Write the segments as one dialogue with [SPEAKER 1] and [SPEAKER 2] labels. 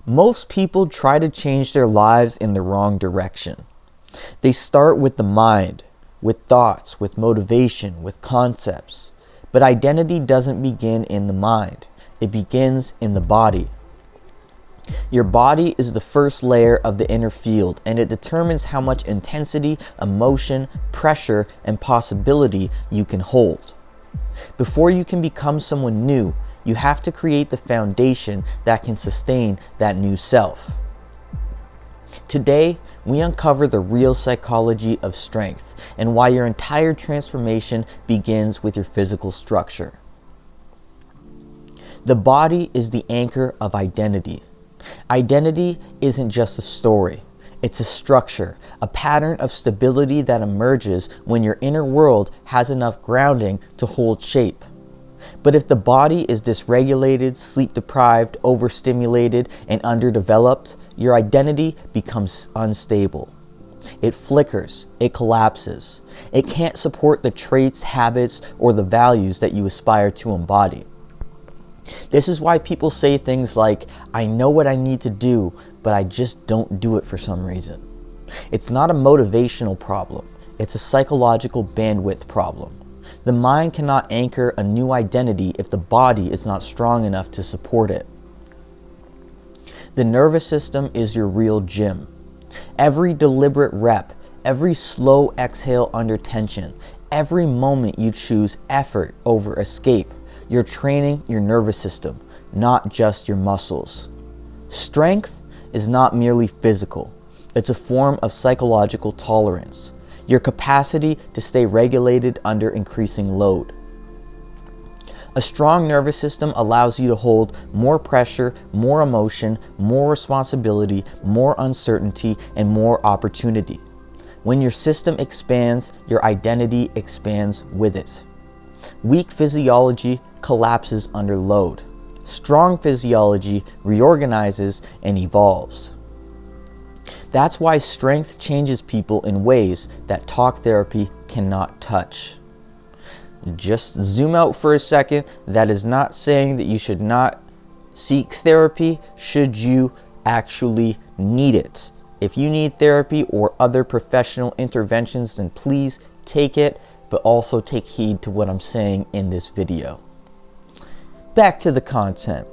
[SPEAKER 1] Most people try to change their lives in the wrong direction. They start with the mind, with thoughts, with motivation, with concepts. But identity doesn't begin in the mind. It begins in the body. Your body is the first layer of the inner field, and it determines how much intensity, emotion, pressure, and possibility you can hold. Before you can become someone new, you have to create the foundation that can sustain that new self. Today, we uncover the real psychology of strength and why your entire transformation begins with your physical structure. The body is the anchor of identity. Identity isn't just a story. It's a structure, a pattern of stability that emerges when your inner world has enough grounding to hold shape. But if the body is dysregulated, sleep-deprived, overstimulated, and underdeveloped, your identity becomes unstable. It flickers, it collapses. It can't support the traits, habits, or the values that you aspire to embody. This is why people say things like, I know what I need to do, but I just don't do it for some reason. It's not a motivational problem. It's a psychological bandwidth problem. The mind cannot anchor a new identity if the body is not strong enough to support it. The nervous system is your real gym. Every deliberate rep, every slow exhale under tension, every moment you choose effort over escape, you're training your nervous system, not just your muscles. Strength is not merely physical. It's a form of psychological tolerance. Your capacity to stay regulated under increasing load. A strong nervous system allows you to hold more pressure, more emotion, more responsibility, more uncertainty, and more opportunity. When your system expands, your identity expands with it. Weak physiology collapses under load. Strong physiology reorganizes and evolves. That's why strength changes people in ways that talk therapy cannot touch. Just zoom out for a second. That is not saying that you should not seek therapy should you actually need it. If you need therapy or other professional interventions, then please take it, but also take heed to what I'm saying in this video. Back to the content.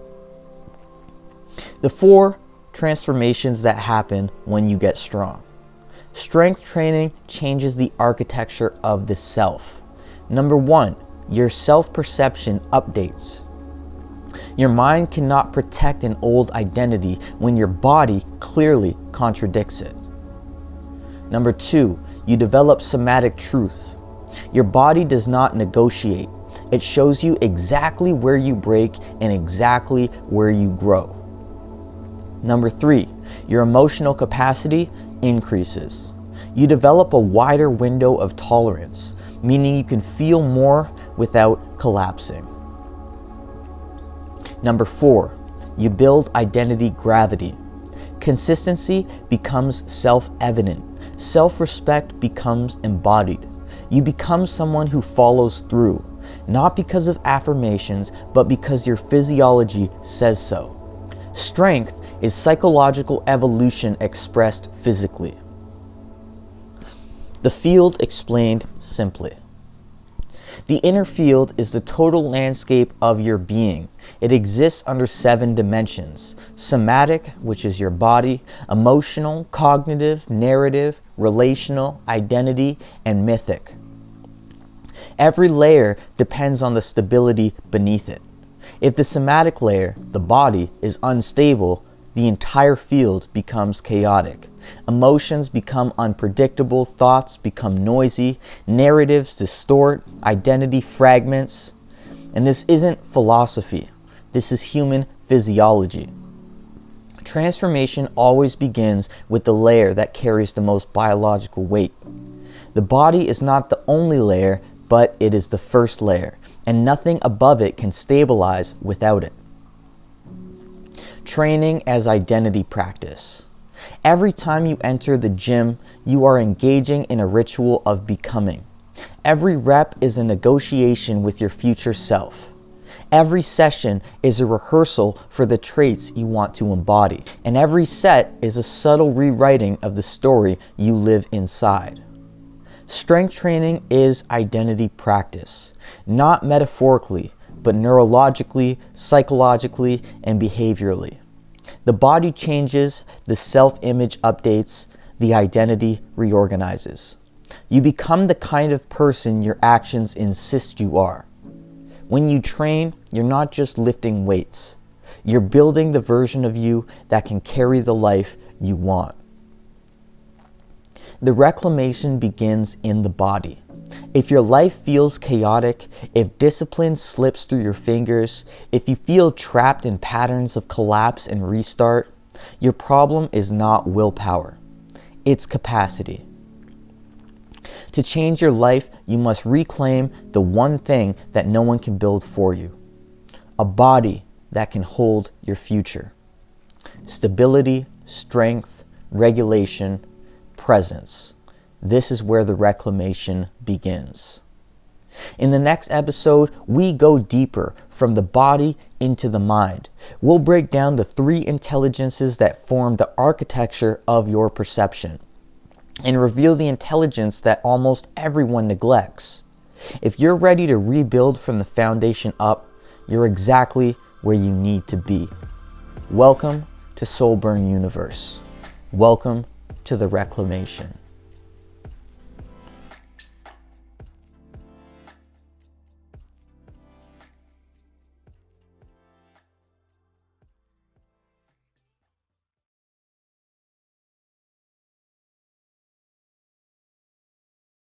[SPEAKER 1] The 4 transformations that happen when you get strong. Strength training changes the architecture of the self. Number 1, your self-perception updates. Your mind cannot protect an old identity when your body clearly contradicts it. Number 2, you develop somatic truth. Your body does not negotiate. It shows you exactly where you break and exactly where you grow. Number 3, your emotional capacity increases. You develop a wider window of tolerance, meaning you can feel more without collapsing. Number 4, you build identity gravity. Consistency becomes self-evident. Self-respect becomes embodied. You become someone who follows through, not because of affirmations, but because your physiology says so. Strength is psychological evolution expressed physically. The field explained simply. The inner field is the total landscape of your being. It exists under 7 dimensions: somatic, which is your body, emotional, cognitive, narrative, relational, identity, and mythic. Every layer depends on the stability beneath it. If the somatic layer, the body, is unstable, the entire field becomes chaotic. Emotions become unpredictable, thoughts become noisy, narratives distort, identity fragments. And this isn't philosophy. This is human physiology. Transformation always begins with the layer that carries the most biological weight. The body is not the only layer, but it is the first layer, and nothing above it can stabilize without it. Training as identity practice. Every time you enter the gym, you are engaging in a ritual of becoming. Every rep is a negotiation with your future self. Every session is a rehearsal for the traits you want to embody, and every set is a subtle rewriting of the story you live inside. Strength training is identity practice, not metaphorically, but neurologically, psychologically, and behaviorally. The body changes, the self-image updates, the identity reorganizes. You become the kind of person your actions insist you are. When you train, you're not just lifting weights. You're building the version of you that can carry the life you want. The reclamation begins in the body. If your life feels chaotic, if discipline slips through your fingers, if you feel trapped in patterns of collapse and restart, your problem is not willpower. It's capacity. To change your life, you must reclaim the one thing that no one can build for you. A body that can hold your future. Stability, strength, regulation, presence. This is where the reclamation begins. In the next episode, we go deeper from the body into the mind. We'll break down the 3 intelligences that form the architecture of your perception and reveal the intelligence that almost everyone neglects. If you're ready to rebuild from the foundation up, you're exactly where you need to be. Welcome to Soul Burn Universe. Welcome to the reclamation.